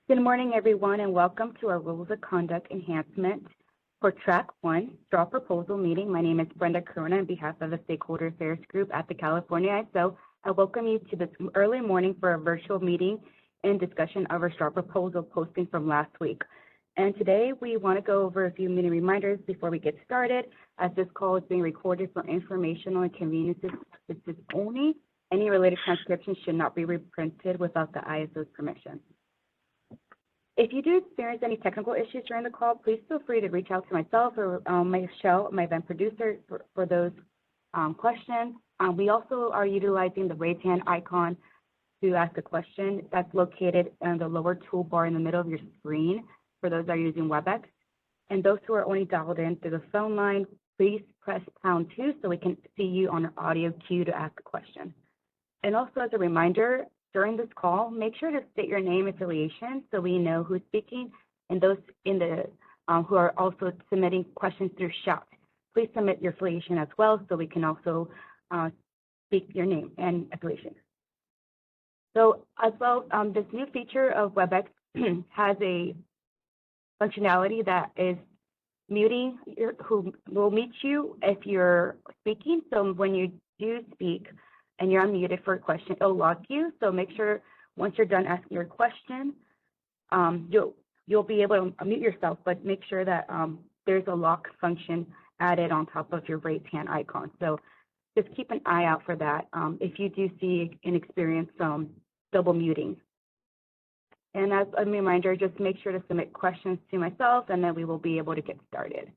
Good morning, everyone, and welcome to our Rules of Conduct Enhancement for Track 1 Straw Proposal meeting. My name is Brenda Corona on behalf of the Stakeholder Affairs Group at the California ISO. I welcome you to this early morning for a virtual meeting and discussion of our straw proposal posting from last week. And today we want to go over a few mini reminders before we get started, as this call is being recorded for informational and conveniences purposes only. Any related transcriptions should not be reprinted without the ISO's permission. If you do experience any technical issues during the call, please feel free to reach out to myself or Michelle, my event producer, for those questions. We also are utilizing the raise hand icon to ask a question. That's located in the lower toolbar in the middle of your screen for those that are using WebEx. And those who are only dialed in through the phone line, please press #2 so we can see you on our audio cue to ask a question. And also as a reminder, during this call, make sure to state your name and affiliation so we know who's speaking, and those in the who are also submitting questions through Shout. Please submit your affiliation as well so we can also speak your name and affiliation. So as well, this new feature of WebEx has a functionality that is muting who will mute you if you're speaking. So when you do speak, and you're unmuted for a question, it'll lock you. So make sure once you're done asking your question, you'll be able to unmute yourself, but make sure that there's a lock function added on top of your raise hand icon. So just keep an eye out for that if you do see and experience double muting. And as a reminder, just make sure to submit questions to myself, and then we will be able to get started.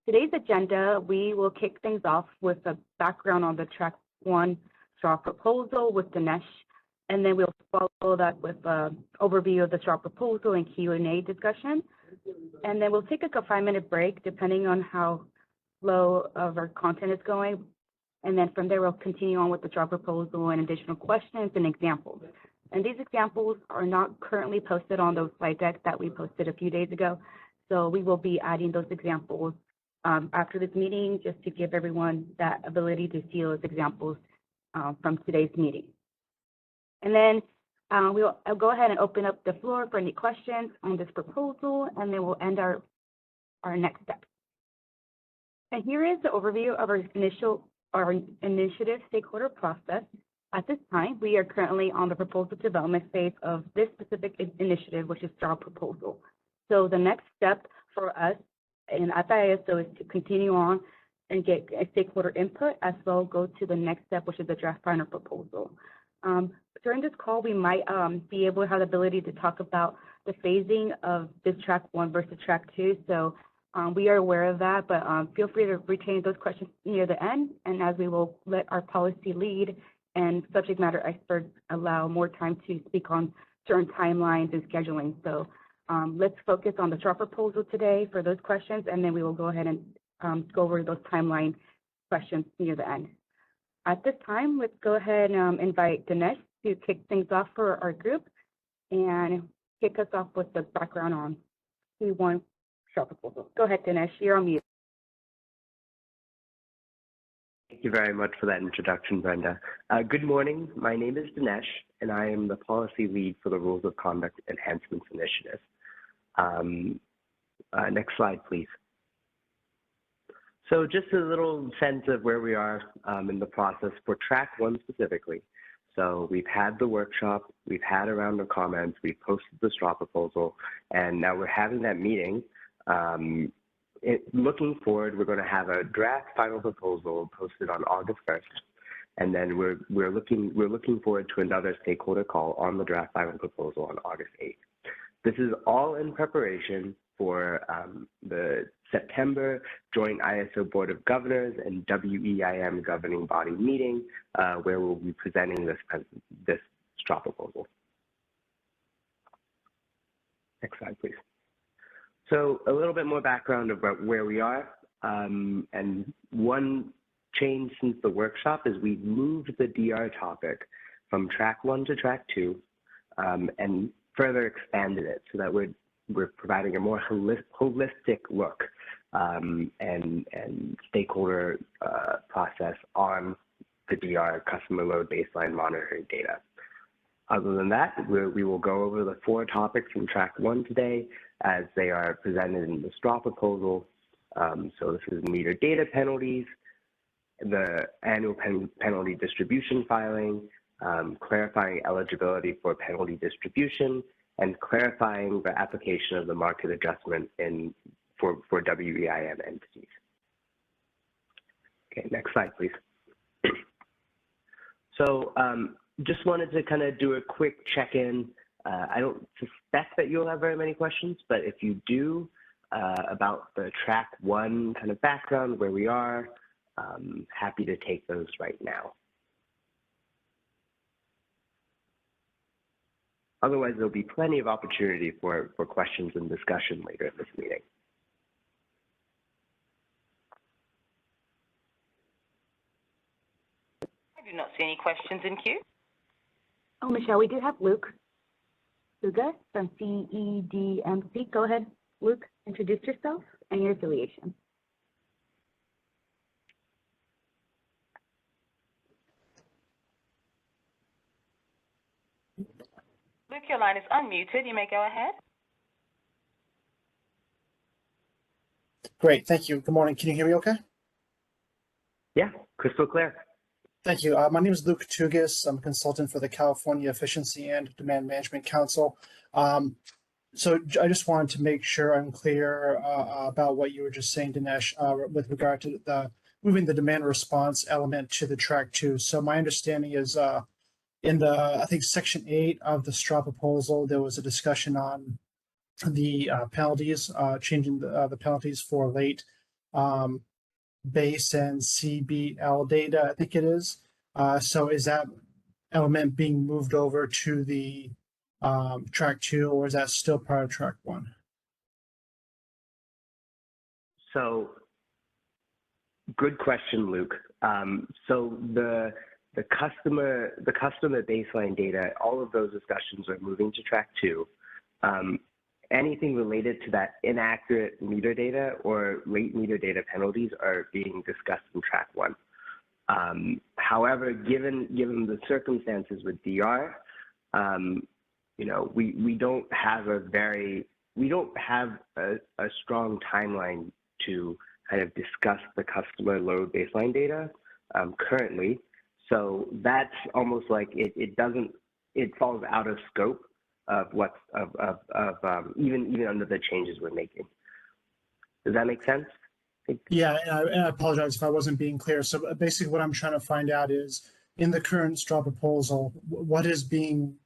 Today's agenda, we will kick things off with a background on the Track 1 straw proposal with Dinesh, and then we'll follow that with an overview of the straw proposal and Q&A discussion. And then we'll take a 5-minute break depending on how low of our content is going. And then from there, we'll continue on with the straw proposal and additional questions and examples. And these examples are not currently posted on those slide decks that we posted a few days ago. So we will be adding those examples after this meeting, just to give everyone that ability to see those examples from today's meeting. And then we'll go ahead and open up the floor for any questions on this proposal, and then we'll end our next step. And here is the overview of our initiative stakeholder process. At this time, we are currently on the proposal development phase of this specific initiative, which is straw proposal. So the next step for us and at the ISO is to continue on and get stakeholder input, as well go to the next step, which is the draft final proposal. During this call, we might be able to have the ability to talk about the phasing of this Track 1 versus Track 2. So we are aware of that, but feel free to retain those questions near the end, and as we will let our policy lead and subject matter experts allow more time to speak on certain timelines and scheduling. So let's focus on the straw proposal today for those questions, and then we will go ahead and go over those timeline questions near the end. At this time, let's go ahead and invite Dinesh to kick things off for our group and kick us off with the background on C1 straw proposal. Go ahead, Dinesh, you're on mute. Thank you very much for that introduction, Brenda. Good morning. My name is Dinesh, and I am the policy lead for the Rules of Conduct Enhancements Initiative. Next slide, please. So just a little sense of where we are in the process for Track 1 specifically. So we've had the workshop, we've had a round of comments, we've posted the straw proposal, and now we're having that meeting. Looking forward, we're going to have a draft final proposal posted on August 1st, and then we're looking forward to another stakeholder call on the draft final proposal on August 8th. This is all in preparation for the September Joint ISO Board of Governors and WEIM governing body meeting, where we'll be presenting this straw proposal. Next slide, please. So a little bit more background about where we are. And one change since the workshop is we moved the DR topic from Track 1 to Track 2 and further expanded it so that we're providing a more holistic look and stakeholder process on the DR customer load baseline monitoring data. Other than that, we will go over the 4 topics from track 1 today as they are presented in the straw proposal. So this is meter data penalties, the annual penalty distribution filing, clarifying eligibility for penalty distribution, and clarifying the application of the market adjustment for WEIM entities. Okay, next slide, please. So just wanted to kind of do a quick check-in. I don't suspect that you'll have very many questions, but if you do, about the track 1 kind of background, where we are, happy to take those right now. Otherwise, there'll be plenty of opportunity for questions and discussion later in this meeting. I do not see any questions in queue. Oh, Michelle, we do have Luke Suga from CEDMC. Go ahead, Luke, introduce yourself and your affiliation. Luke, your line is unmuted. You may go ahead. Great, thank you. Good morning. Can you hear me okay? Yeah, crystal clear. Thank you. My name is Luke Tugis. I'm a consultant for the California Efficiency and Demand Management Council. So I just wanted to make sure I'm clear about what you were just saying, Dinesh, with regard to moving the demand response element to the track 2. So my understanding is in I think section 8 of the straw proposal, there was a discussion on the penalties, changing the penalties for late base and CBL data, I think it is. So is that element being moved over to the track 2, or is that still part of track 1? So good question, Luke. So the customer baseline data, all of those discussions are moving to track 2. Anything related to that inaccurate meter data or late meter data penalties are being discussed in track 1. However, given the circumstances with DR, you know, we don't have a strong timeline to kind of discuss the customer load baseline data currently. So that's almost like it falls out of scope of what's even under the changes we're making. Does that make sense? Yeah, and I apologize if I wasn't being clear. So basically what I'm trying to find out is, in the current straw proposal, what in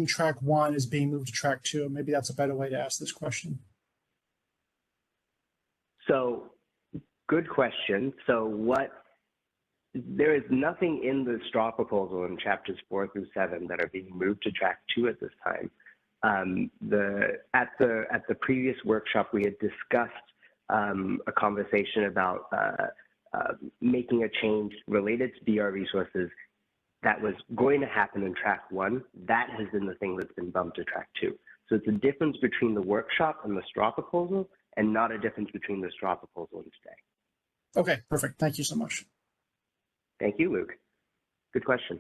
track 1 is being moved to track 2? Maybe that's a better way to ask this question. So good question. So there is nothing in the straw proposal in chapters 4 through 7 that are being moved to track 2 at this time. At the previous workshop, we had discussed a conversation about making a change related to DR resources that was going to happen in track 1. That has been the thing that's been bumped to track 2. So it's a difference between the workshop and the straw proposal, and not a difference between the straw proposal and today. Okay, perfect. Thank you so much. Thank you, Luke. Good question.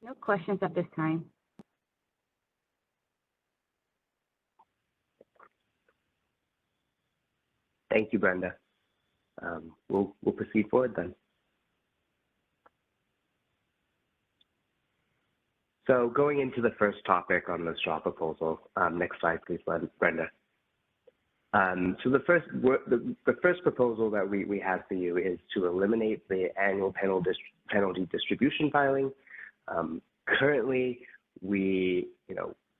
No questions at this time. Thank you, Brenda. We'll proceed forward then. So going into the first topic on the straw proposal, next slide, please, Brenda. So the first proposal that we have for you is to eliminate the annual penalty distribution filing. Currently,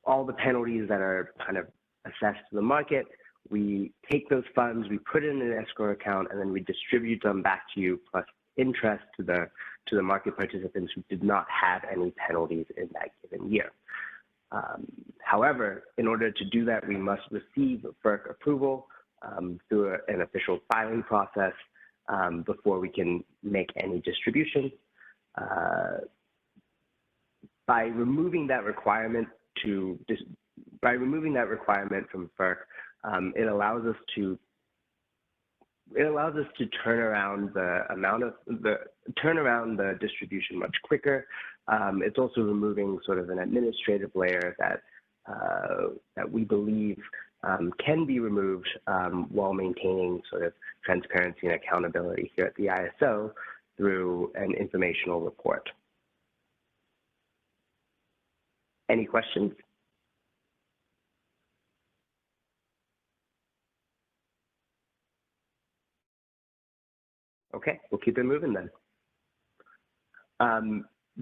all the penalties that are kind of assessed to the market, we take those funds, we put it in an escrow account, and then we distribute them back to you plus interest to the market participants who did not have any penalties in that given year. However, in order to do that, we must receive FERC approval through an official filing process before we can make any distribution. By removing that requirement from FERC, it allows us to it allows us to turn around the distribution much quicker. It's also removing sort of an administrative layer that we believe can be removed while maintaining sort of transparency and accountability here at the ISO through an informational report. Any questions? Okay, we'll keep it moving then.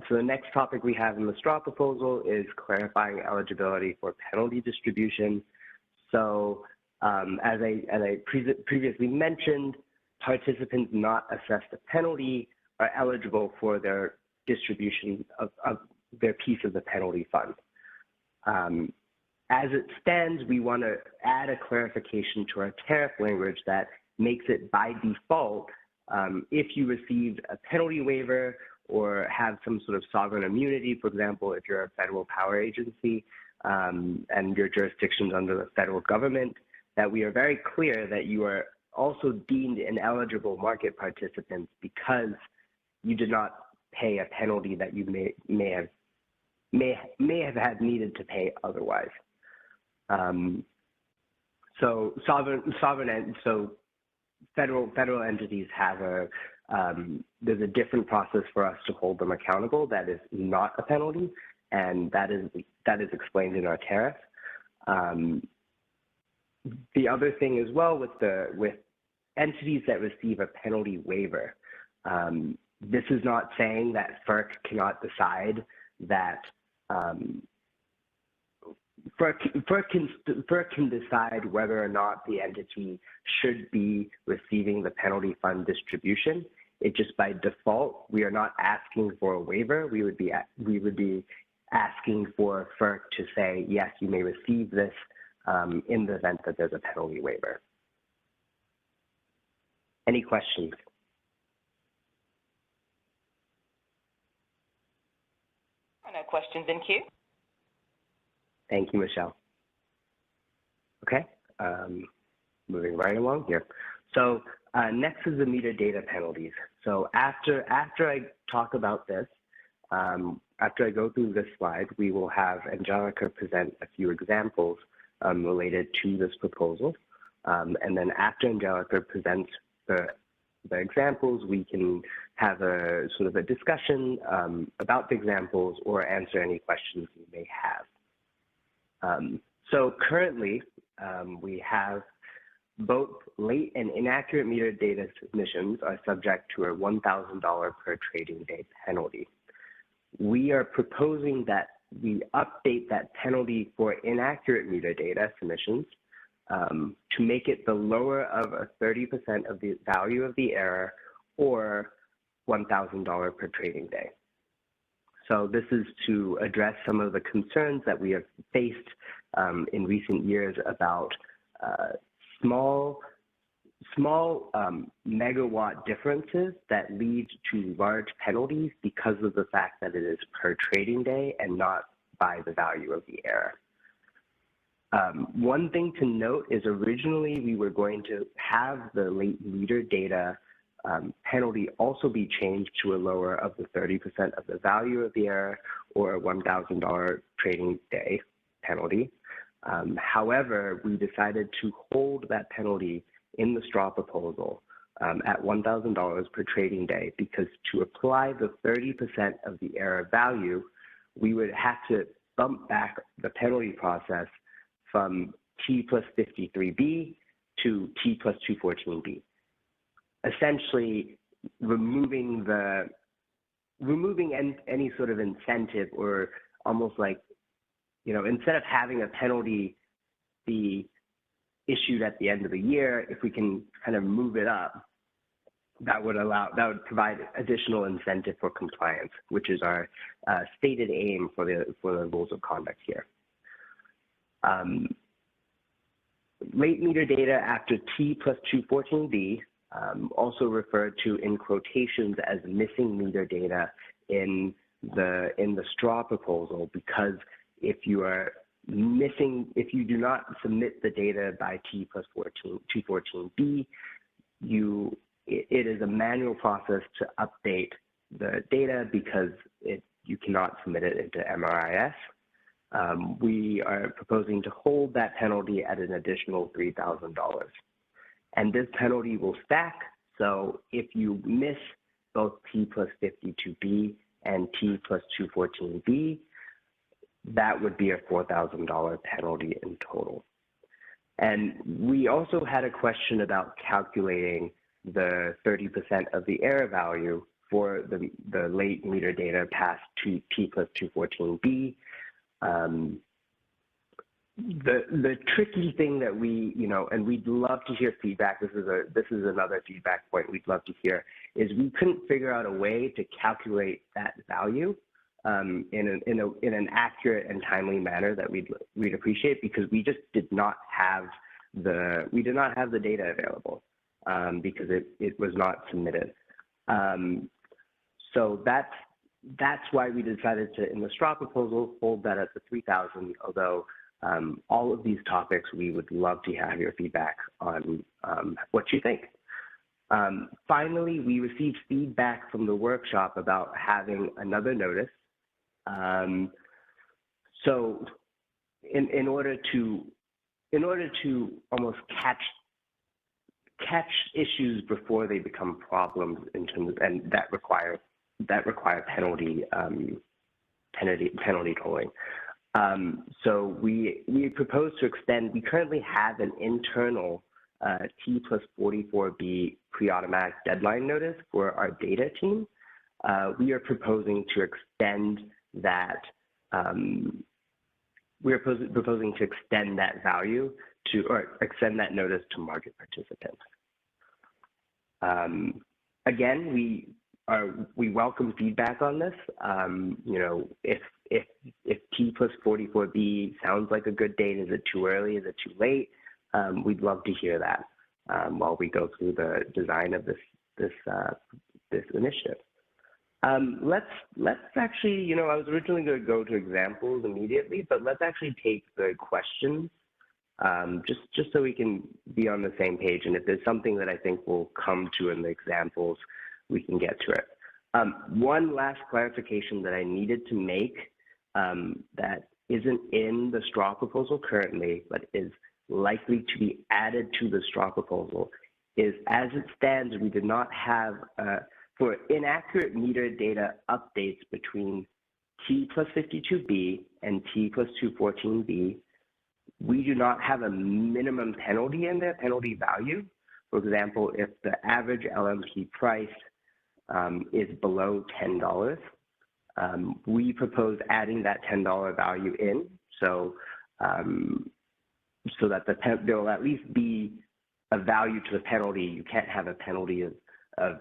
So the next topic we have in the straw proposal is clarifying eligibility for penalty distribution. So as I previously mentioned, participants not assessed a penalty are eligible for their distribution of their piece of the penalty fund. As it stands, we want to add a clarification to our tariff language that makes it by default, if you received a penalty waiver or have some sort of sovereign immunity, for example, if you're a federal power agency and your jurisdiction's under the federal government, that we are very clear that you are also deemed ineligible market participants because you did not pay a penalty that you may have had needed to pay otherwise. So federal entities have there's a different process for us to hold them accountable that is not a penalty, and that is explained in our tariff. The other thing as well with entities that receive a penalty waiver, this is not saying that FERC cannot decide that FERC can decide whether or not the entity should be receiving the penalty fund distribution. It just by default, we are not asking for a waiver. We would be asking for FERC to say, yes, you may receive this in the event that there's a penalty waiver. Any questions? No questions in queue. Thank you, Michelle. Okay, moving right along here. So next is the meter data penalties. So after I talk about this, after I go through this slide, we will have Angelica present a few examples related to this proposal. And then after Angelica presents the examples, we can have a sort of a discussion about the examples or answer any questions you may have. So currently, we have both late and inaccurate meter data submissions are subject to a $1,000 per trading day penalty. We are proposing that we update that penalty for inaccurate meter data submissions to make it the lower of a 30% of the value of the error or $1,000 per trading day. So this is to address some of the concerns that we have faced in recent years about small megawatt differences that lead to large penalties because of the fact that it is per trading day and not by the value of the error. One thing to note is originally we were going to have the late meter data penalty also be changed to a lower of the 30% of the value of the error or a $1,000 trading day penalty. However, we decided to hold that penalty in the straw proposal at $1,000 per trading day because to apply the 30% of the error value, we would have to bump back the penalty process from T plus 53B to T plus 214B. Essentially removing any sort of incentive or almost like, you know, instead of having a penalty be issued at the end of the year, if we can kind of move it up, that would provide additional incentive for compliance, which is our stated aim for the rules of conduct here. Late meter data after T plus 214B, also referred to in quotations as missing meter data in the straw proposal, because if you do not submit the data by T plus 214B, it is a manual process to update the data because you cannot submit it into MRIS. We are proposing to hold that penalty at an additional $3,000. And this penalty will stack. So if you miss both T plus 52B and T plus 214B, that would be a $4,000 penalty in total. And we also had a question about calculating the 30% of the error value for the late meter data past T plus 214B. The tricky thing that we, and we'd love to hear feedback. This is another feedback point we'd love to hear, is we couldn't figure out a way to calculate that value in an accurate and timely manner that we'd appreciate, because we just did not have the data available because it was not submitted. So that's why we decided to, in the straw proposal, hold that at the 3,000. Although all of these topics, we would love to have your feedback on what you think. Finally, we received feedback from the workshop about having another notice. So in order to almost catch issues before they become problems in terms of, and that require penalty tolling. So we propose to extend. We currently have an internal T plus 44B pre-automatic deadline notice for our data team. We are proposing to extend that. We're proposing to extend that value or extend that notice to market participants. Again, we welcome feedback on this. If T plus 44B sounds like a good date, is it too early? Is it too late? We'd love to hear that while we go through the design of this initiative. Let's actually, I was originally going to go to examples immediately, but let's actually take the questions just so we can be on the same page. And if there's something that I think we'll come to in the examples, we can get to it. One last clarification that I needed to make that isn't in the straw proposal currently, but is likely to be added to the straw proposal, is as it stands, we did not have, for inaccurate meter data updates between T plus 52B and T plus 214B, we do not have a minimum penalty in there, penalty value. For example, if the average LMP price is below $10, we propose adding that $10 value in, so that there will at least be a value to the penalty. You can't have a penalty of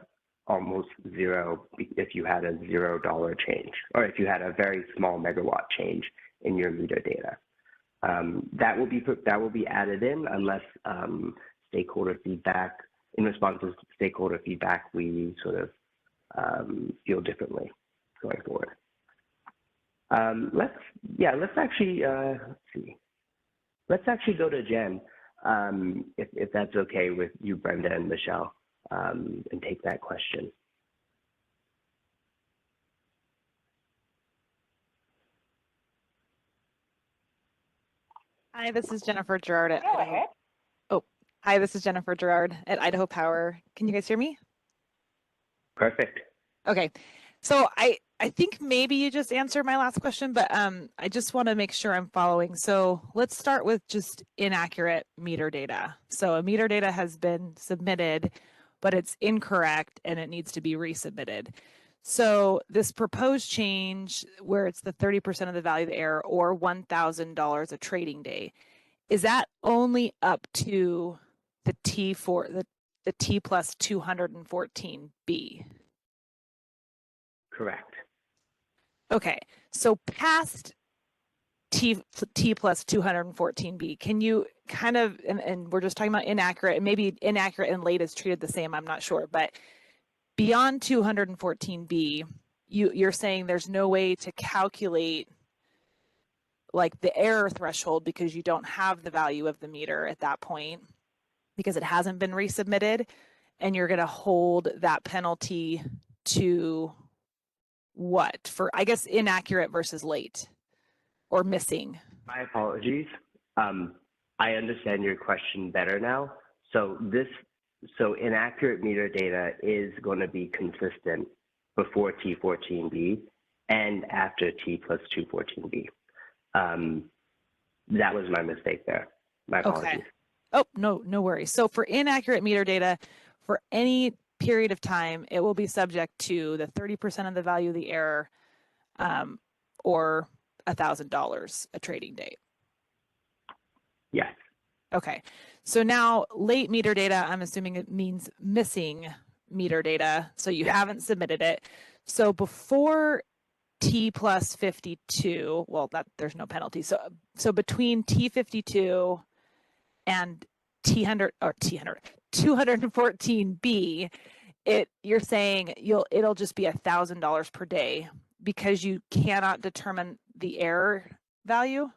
almost zero if you had a $0 change, or if you had a very small megawatt change in your meter data. That will be added in unless stakeholder feedback, in response to stakeholder feedback, we sort of feel differently going forward. Let's actually go to Jen, if that's okay with you, Brenda and Michelle, and take that question. Hi, this is Jennifer Gerard at Go ahead. Hi, this is Jennifer Gerard at Idaho Power. Can you guys hear me? Perfect. Okay, so I think maybe you just answered my last question, but I just want to make sure I'm following. So let's start with just inaccurate meter data. So a meter data has been submitted, but it's incorrect and it needs to be resubmitted. So this proposed change where it's the 30% of the value of the error or $1,000 a trading day, is that only up to the T plus 214B? Correct. Okay, so past T plus 214B, can you kind of, and we're just talking about inaccurate, and maybe inaccurate and late is treated the same, I'm not sure, but beyond 214B, you're saying there's no way to calculate like the error threshold because you don't have the value of the meter at that point because it hasn't been resubmitted. and you're going to hold that penalty to what? For, I guess, inaccurate versus late or missing. My apologies. I understand your question better now. So inaccurate meter data is going to be consistent before T14B and after T plus 214B. That was my mistake there. My apologies. Okay. Oh, no worries. So for inaccurate meter data, for any period of time, it will be subject to the 30% of the value of the error, or $1,000 a trading date. Yes. Okay. So now late meter data, I'm assuming it means missing meter data. So you haven't submitted it. So before T plus 52, well, there's no penalty. So between T52 and T100 or T100 214B, you're saying it'll just be $1,000 per day because you cannot determine the error value?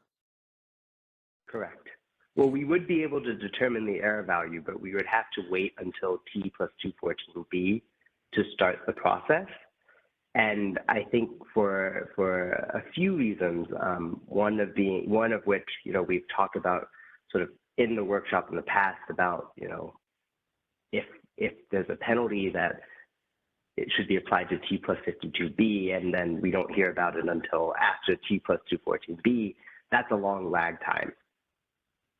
Correct. Well, we would be able to determine the error value, but we would have to wait until T plus 214B to start the process. And I think for a few reasons, one of which, we've talked about sort of in the workshop in the past about, if there's a penalty that it should be applied to T plus 52B, and then we don't hear about it until after T plus 214B, that's a long lag time.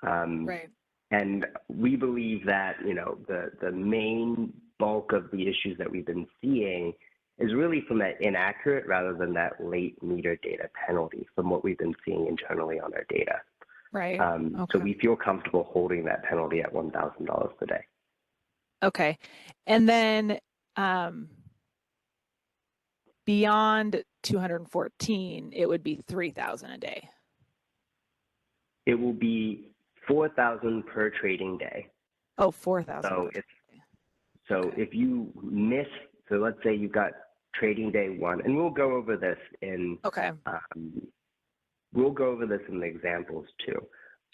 Right. And we believe that, the main bulk of the issues that we've been seeing is really from that inaccurate rather than that late meter data penalty from what we've been seeing internally on our data. Right. Okay. So we feel comfortable holding that penalty at $1,000 per day. Okay. And then beyond 214, it would be 3,000 a day. It will be 4,000 per trading day. Oh, 4,000. So if you miss, so let's say you've got trading day one, and we'll go over this in we'll go over this in the examples too.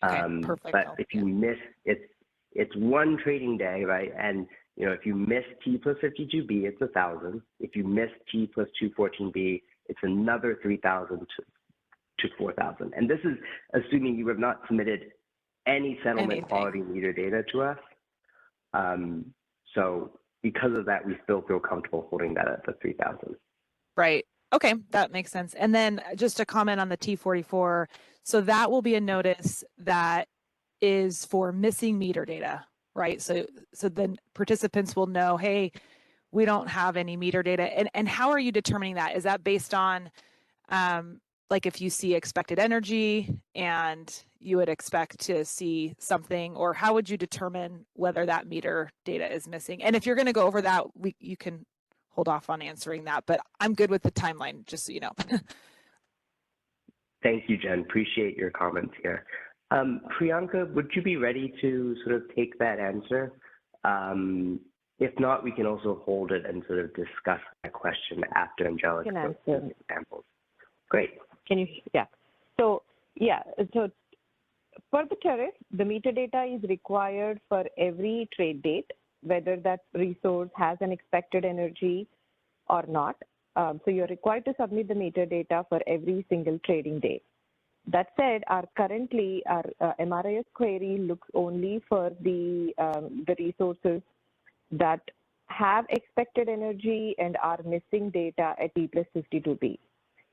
Okay, perfect. But if you miss, it's one trading day, right? And if you miss T plus 52B, it's 1,000. If you miss T plus 214B, it's another 3,000 to 4,000. And this is assuming you have not submitted any settlement quality meter data to us. So because of that, we still feel comfortable holding that at the 3,000. Right. Okay, that makes sense. And then just a comment on the T44. So that will be a notice that is for missing meter data, right? So then participants will know, hey, we don't have any meter data. And how are you determining that? Is that based on like if you see expected energy and you would expect to see something, or how would you determine whether that meter data is missing? And if you're going to go over that, you can hold off on answering that, but I'm good with the timeline, just so you know. Thank you, Jen. Appreciate your comments here. Priyanka, would you be ready to sort of take that answer? If not, we can also hold it and sort of discuss that question after Angelica goes through the examples. Great. Can you, yeah. So for the tariff, the meter data is required for every trade date, whether that resource has an expected energy or not. So you're required to submit the meter data for every single trading day. That said, currently our MRIS query looks only for the resources that have expected energy and are missing data at T plus 52B.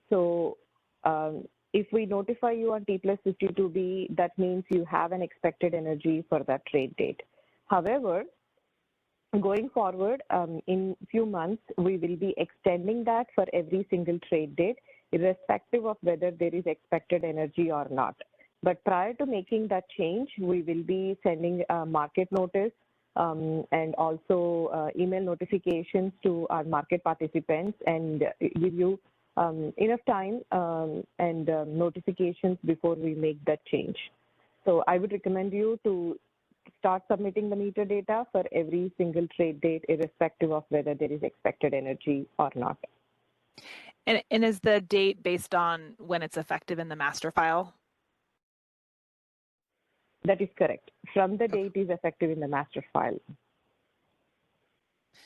So if we notify you on T plus 52B, that means you have an expected energy for that trade date. However, going forward, in a few months, we will be extending that for every single trade date, irrespective of whether there is expected energy or not. But prior to making that change, we will be sending a market notice and also email notifications to our market participants and give you enough time and notifications before we make that change. So I would recommend you to start submitting the meter data for every single trade date, irrespective of whether there is expected energy or not. And is the date based on when it's effective in the master file? That is correct. From the date is effective in the master file.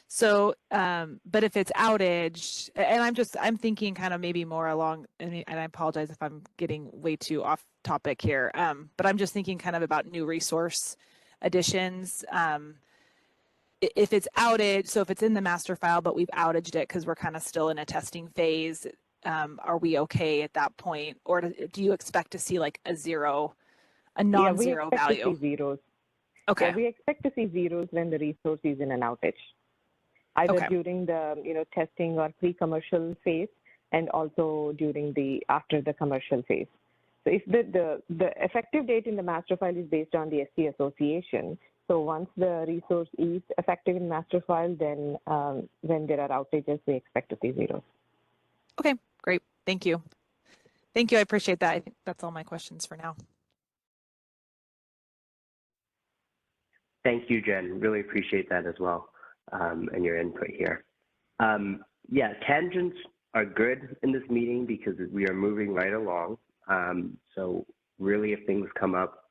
So, but if it's outage, and I'm thinking kind of maybe more along, and I apologize if I'm getting way too off topic here, but I'm just thinking kind of about new resource additions. If it's outage, so if it's in the master file, but we've outaged it because we're kind of still in a testing phase, are we okay at that point? Or do you expect to see like a non-zero value? Yeah, we expect to see zeros. Okay. Yeah, we expect to see zeros when the resource is in an outage, either Okay. during the testing or pre-commercial phase, and also after the commercial phase. So if the effective date in the master file is based on the SC association, so once the resource is effective in master file, then when there are outages, we expect to see zeros. Okay, great. Thank you. Thank you. I appreciate that. I think that's all my questions for now. Thank you, Jen. Really appreciate that as well, and your input here. Yeah, tangents are good in this meeting because we are moving right along. So really, if things come up,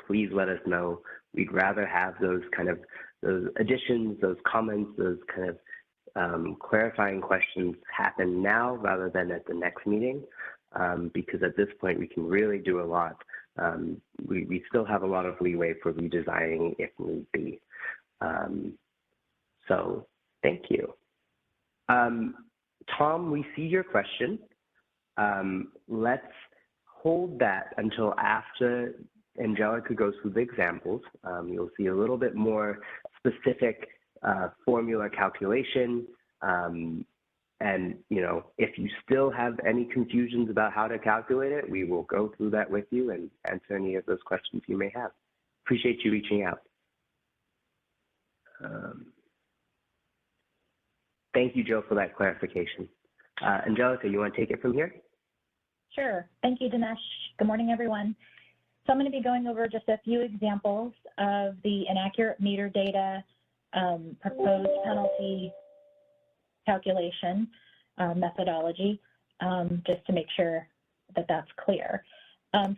please let us know. We'd rather have those additions, those comments, those kind of clarifying questions happen now rather than at the next meeting, because at this point we can really do a lot. We still have a lot of leeway for redesigning if need be. So thank you. Tom, we see your question. Let's hold that until after Angelica goes through the examples. You'll see a little bit more specific formula calculation. And, if you still have any confusions about how to calculate it, we will go through that with you and answer any of those questions you may have. Appreciate you reaching out. Thank you, Joe, for that clarification. Angelica, you want to take it from here? Sure. Thank you, Dinesh. Good morning, everyone. So I'm going to be going over just a few examples of the inaccurate meter data proposed penalty calculation methodology, just to make sure that that's clear.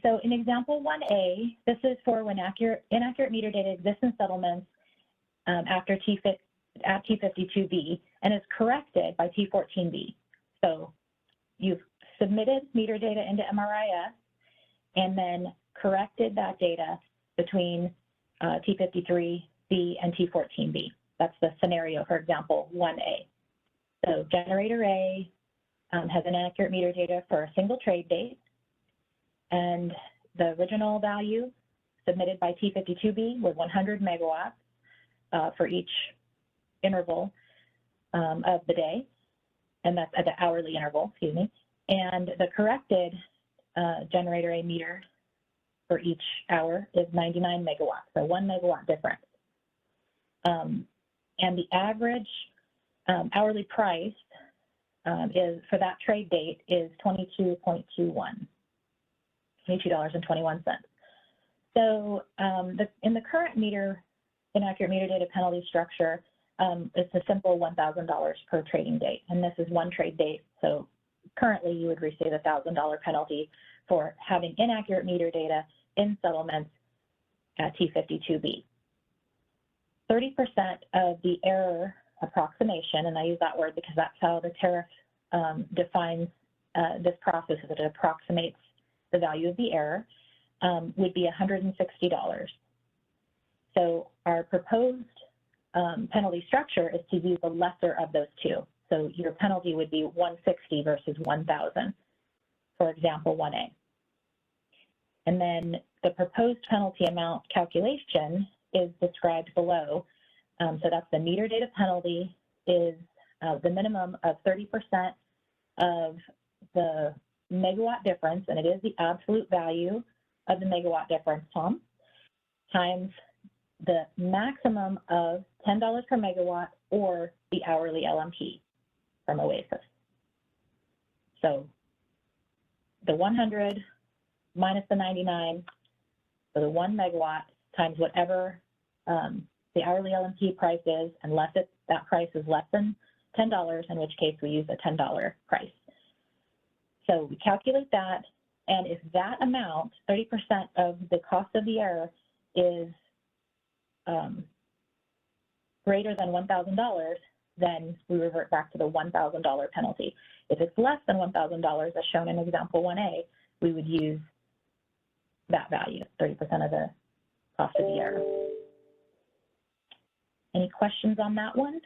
So in example 1A, this is for when inaccurate meter data exists in settlements after T52B and is corrected by T14B. So you've submitted meter data into MRIS and then corrected that data between T53B and T14B. That's the scenario for example 1A. So generator A has inaccurate meter data for a single trade date, and the original value submitted by T52B was 100 megawatts for each interval of the day, and that's at the hourly interval, excuse me. And the corrected generator A meter for each hour is 99 megawatts, so 1 megawatt difference. And the average hourly price is for that trade date is $22.21. $22.21. So in the current inaccurate meter data penalty structure, it's a simple $1,000 per trading date, and this is one trade date. So currently you would receive a $1,000 penalty for having inaccurate meter data in settlements at T52B. 30% of the error approximation, and I use that word because that's how the tariff defines this process, is that it approximates the value of the error, would be $160. So our proposed penalty structure is to use the lesser of those two. So your penalty would be 160 versus 1,000, for example 1A. And then the proposed penalty amount calculation is described below. So that's the meter data penalty is the minimum of 30% of the megawatt difference, and it is the absolute value of the megawatt difference, Tom, times the maximum of $10 per megawatt or the hourly LMP from Oasis. So the 100 minus the 99, so the 1 megawatt times whatever the hourly LMP price is, unless that price is less than $10, in which case we use a $10 price. So we calculate that, and if that amount, 30% of the cost of the error, is greater than $1,000, then we revert back to the $1,000 penalty. If it's less than $1,000, as shown in example 1A, we would use that value, 30% of the cost of the error. Any questions on that one?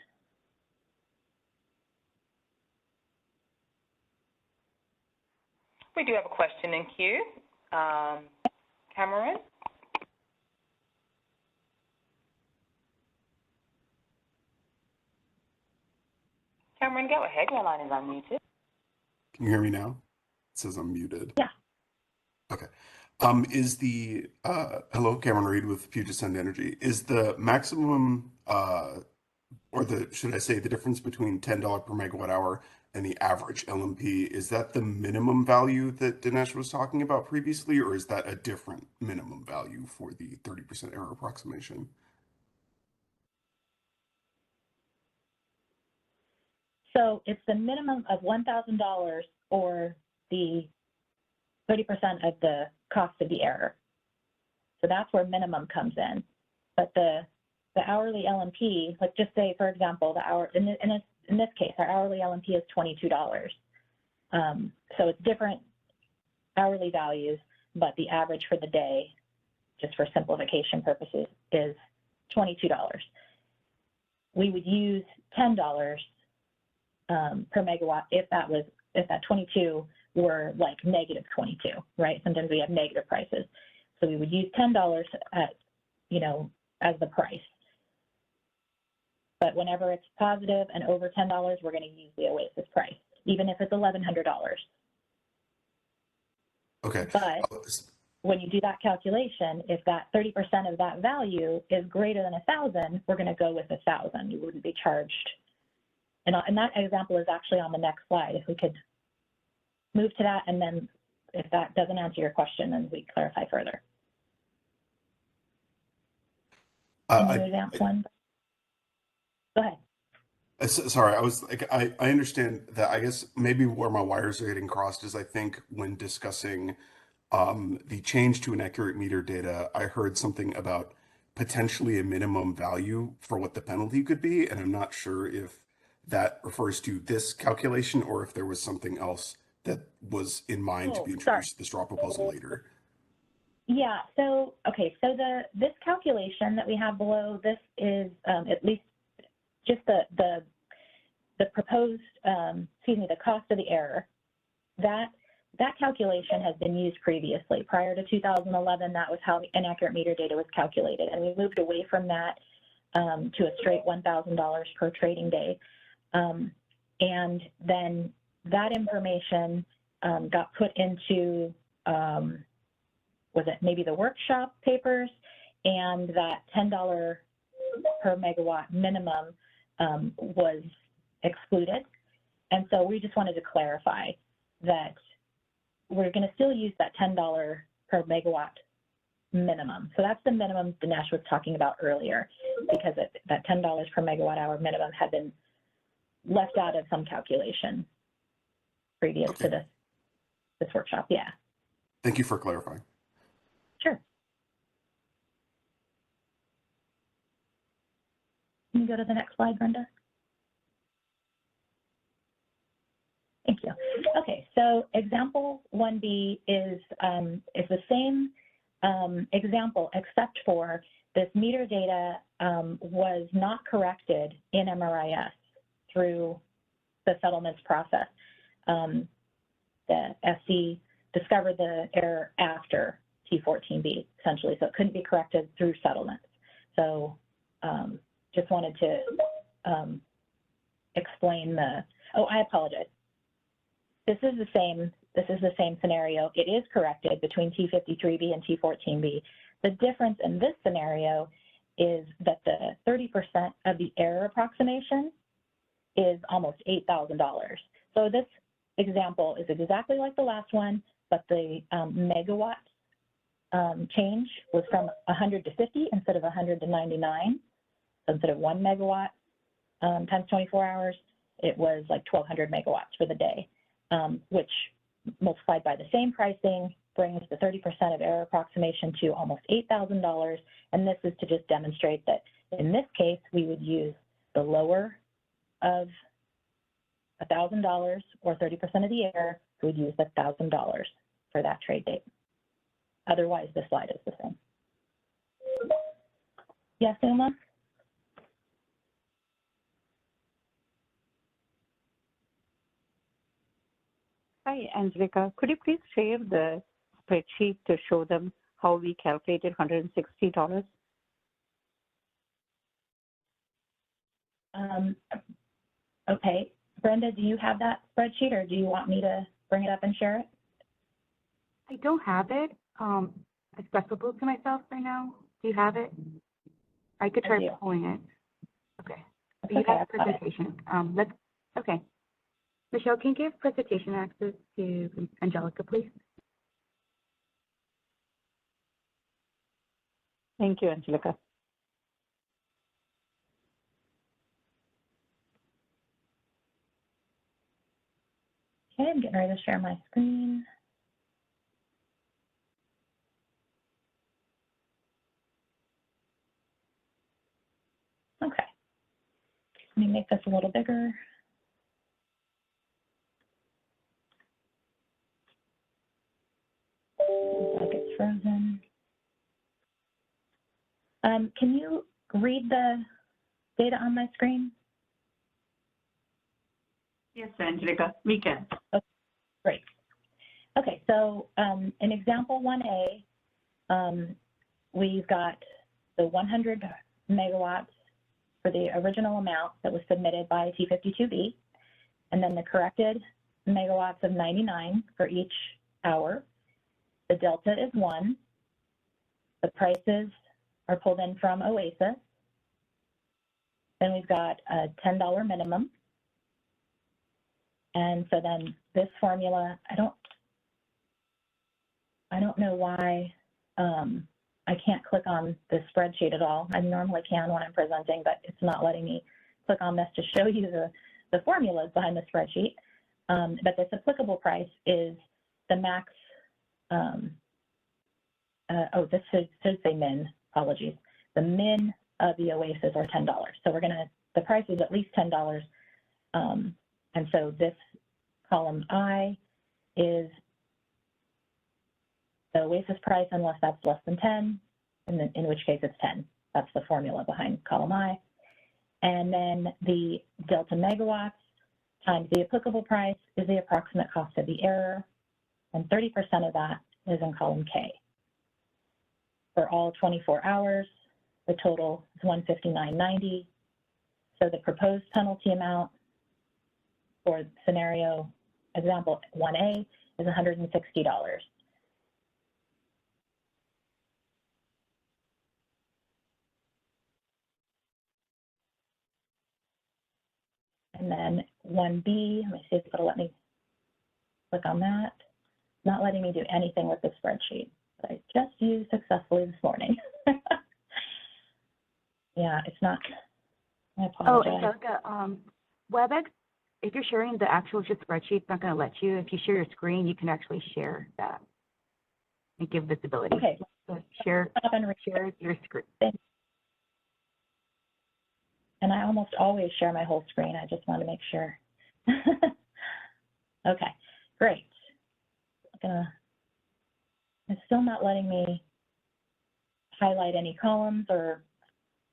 We do have a question in queue. Cameron? Cameron, go ahead. Your line is unmuted. Can you hear me now? It says I'm muted. Yeah. Okay. Is the hello, Cameron Reed with Puget Sound Energy. Is the maximum or should I say the difference between $10 per megawatt hour and the average LMP, is that the minimum value that Dinesh was talking about previously, or is that a different minimum value for the 30% error approximation? So it's the minimum of $1,000 or the 30% of the cost of the error. So that's where minimum comes in. But the hourly LMP, like just say, for example, in this case, our hourly LMP is $22. So it's different hourly values, but the average for the day, just for simplification purposes, is $22. We would use $10 per megawatt if that 22 were like negative 22, right? Sometimes we have negative prices. So we would use $10 at, as the price. But whenever it's positive and over $10, we're going to use the Oasis price, even if it's $1,100. Okay. But when you do that calculation, if that 30% of that value is greater than 1,000, we're going to go with 1,000. You wouldn't be charged. And that example is actually on the next slide. If we could move to that, and then if that doesn't answer your question, then we clarify further. One. Go ahead. Sorry, I was like, I understand that. I guess maybe where my wires are getting crossed is I think when discussing the change to inaccurate meter data, I heard something about potentially a minimum value for what the penalty could be, and I'm not sure if that refers to this calculation or if there was something else that was in mind to be introduced to the straw proposal later. Yeah, so, okay, so this calculation that we have below, this is at least just the proposed, the cost of the error. That calculation has been used previously. Prior to 2011, that was how inaccurate meter data was calculated, and we moved away from that to a straight $1,000 per trading day. And then that information got put into, was it maybe the workshop papers, and that $10 per megawatt minimum was excluded. And so we just wanted to clarify that we're going to still use that $10 per megawatt minimum. So that's the minimum Dinesh was talking about earlier, because that $10 per megawatt hour minimum had been left out of some calculation previous to this workshop. Yeah. Thank you for clarifying. Sure. Can you go to the next slide, Brenda? Thank you. Okay, so example 1B is the same example, except for this meter data was not corrected in MRIS through the settlements process. The SC discovered the error after T14B, essentially, so it couldn't be corrected through settlements. So just wanted to explain I apologize. This is the same scenario. It is corrected between T53B and T14B. The difference in this scenario is that the 30% of the error approximation is almost $8,000. So this example is exactly like the last one, but the megawatt change was from 100 to 50 instead of 100 to 99. So instead of 1 megawatt times 24 hours, it was like 1,200 megawatts for the day, which multiplied by the same pricing brings the 30% of error approximation to almost $8,000. And this is to just demonstrate that in this case, we would use the lower of $1,000 or 30% of the error, we'd use the $1,000 for that trade date. Otherwise, the slide is the same. Yes, Uma? Hi, Angelica. Could you please share the spreadsheet to show them how we calculated $160? Okay. Brenda, do you have that spreadsheet, or do you want me to bring it up and share it? I don't have it accessible to myself right now. Do you have it? I could try pulling it. Okay. Okay, You have a presentation. Okay. Michelle, can you give presentation access to Angelica, please? Thank you, Angelica. Okay, I'm getting ready to share my screen. Okay. Let me make this a little bigger. Looks like it's frozen. Can you read the data on my screen? Yes, Angelica, we can. Okay, great. Okay, so in example 1A, we've got the 100 megawatts for the original amount that was submitted by T52B, and then the corrected megawatts of 99 for each hour. The delta is 1. The prices are pulled in from OASIS. Then we've got a $10 minimum. And so then this formula, I don't know why I can't click on the spreadsheet at all. I normally can when I'm presenting, but it's not letting me click on this to show you the formulas behind the spreadsheet. But this applicable price is the max, this should say min, apologies. The min of the OASIS are $10. So the price is at least $10. And so this column I is the OASIS price unless that's less than 10, and then in which case it's 10. That's the formula behind column I. And then the delta megawatts times the applicable price is the approximate cost of the error, and 30% of that is in column K. For all 24 hours, the total is $159.90. So the proposed penalty amount for scenario example 1A is $160. And then 1B, let me see if it'll let me click on that. Not letting me do anything with the spreadsheet that I just used successfully this morning. Yeah, it's not, I apologize. Oh, Angelica, WebEx, if you're sharing the actual spreadsheet, it's not going to let you. If you share your screen, you can actually share that and give visibility. Okay. So share your screen. And I almost always share my whole screen. I just want to make sure. Okay, great. It's still not letting me highlight any columns or,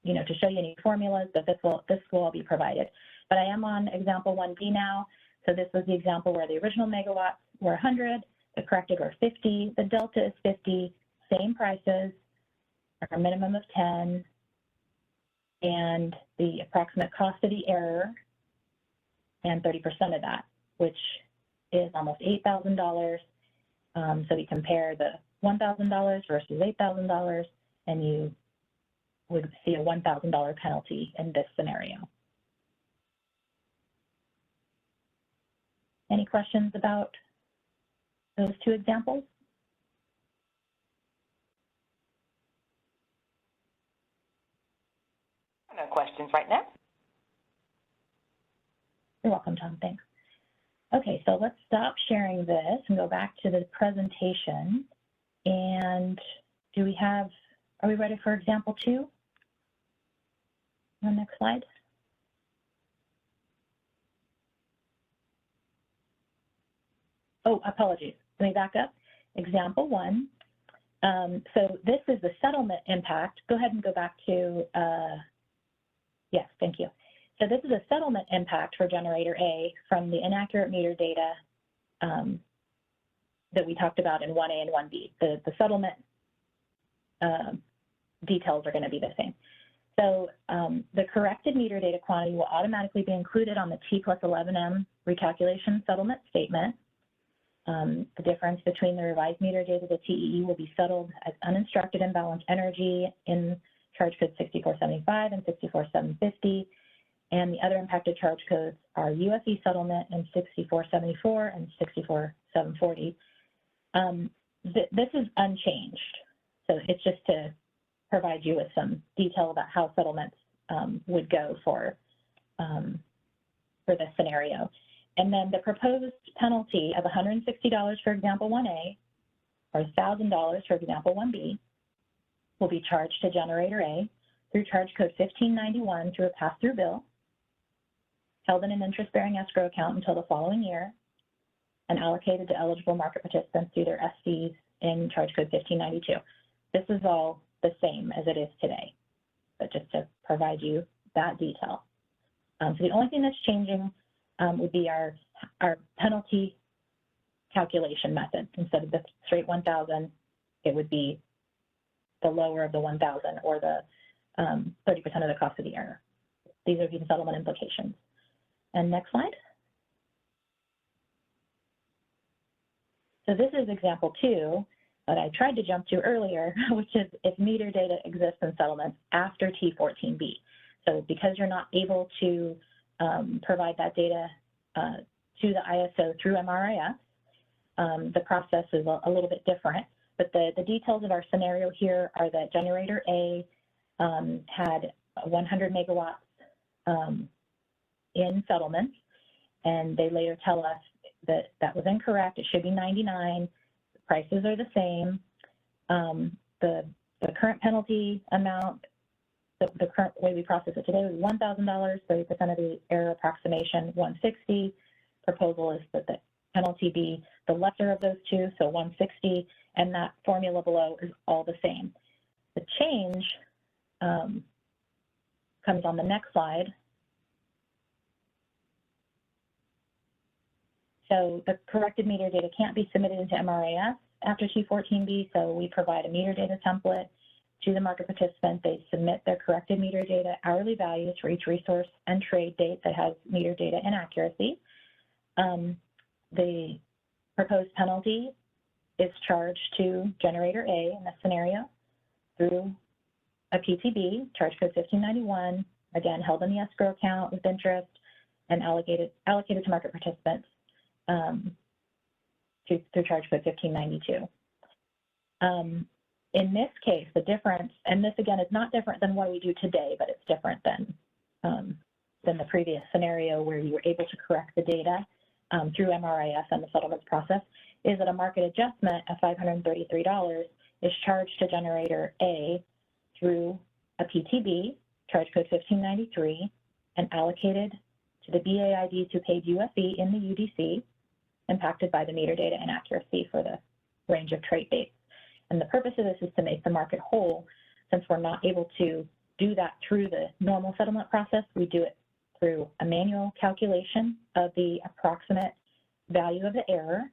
to show you any formulas, but this will all be provided. But I am on example 1B now. So this was the example where the original megawatts were 100, the corrected were 50, the delta is 50, same prices, a minimum of 10, and the approximate cost of the error, and 30% of that, which is almost $8,000. So we compare the $1,000 versus $8,000, and you would see a $1,000 penalty in this scenario. Any questions about those two examples? No questions right now. You're welcome, Tom. Thanks. Okay, so let's stop sharing this and go back to the presentation. And are we ready for example 2? On the next slide. oh, apologies. Let me back up. Example 1. So this is the settlement impact. Go ahead and go back to, yes, thank you. So this is a settlement impact for generator A from the inaccurate meter data that we talked about in 1A and 1B. The settlement details are going to be the same. So the corrected meter data quantity will automatically be included on the T plus 11M recalculation settlement statement. The difference between the revised meter data to TEE will be settled as uninstructed imbalanced energy in charge code 6475 and 64750. And the other impacted charge codes are USE settlement in 6474 and 64740. This is unchanged. So it's just to provide you with some detail about how settlements would go for this scenario. And then the proposed penalty of $160 for example 1A or $1,000 for example 1B will be charged to generator A through charge code 1591 through a pass-through bill, held in an interest-bearing escrow account until the following year, and allocated to eligible market participants through their SCs in charge code 1592. This is all the same as it is today, but just to provide you that detail. So the only thing that's changing would be our penalty calculation method. Instead of the straight 1,000, it would be the lower of the 1,000 or the 30% of the cost of the error. These are the settlement implications. And next slide. So this is example 2 that I tried to jump to earlier, which is if meter data exists in settlements after T14B. So because you're not able to provide that data to the ISO through MRIS, the process is a little bit different. But the details of our scenario here are that generator A had 100 megawatts in settlements, and they later tell us that that was incorrect. It should be 99. The prices are the same. The current penalty amount, the current way we process it today is $1,000, 30% of the error approximation, $160. Proposal is that the penalty be the lesser of those two, so $160, and that formula below is all the same. The change comes on the next slide. So the corrected meter data can't be submitted into MRAS after T14B, so we provide a meter data template to the market participant. They submit their corrected meter data hourly values for each resource and trade date that has meter data inaccuracy. The proposed penalty is charged to generator A in this scenario through a PTB, charge code 1591, again, held in the escrow account with interest and allocated to market participants through charge code 1592. In this case, the difference, and this again is not different than what we do today, but it's different than the previous scenario where you were able to correct the data through MRIS and the settlements process, is that a market adjustment of $533 is charged to generator A through a PTB, charge code 1593, and allocated to the BAIDs who paid UFE in the UDC, impacted by the meter data inaccuracy for the range of trade dates. And the purpose of this is to make the market whole. Since we're not able to do that through the normal settlement process, we do it through a manual calculation of the approximate value of the error,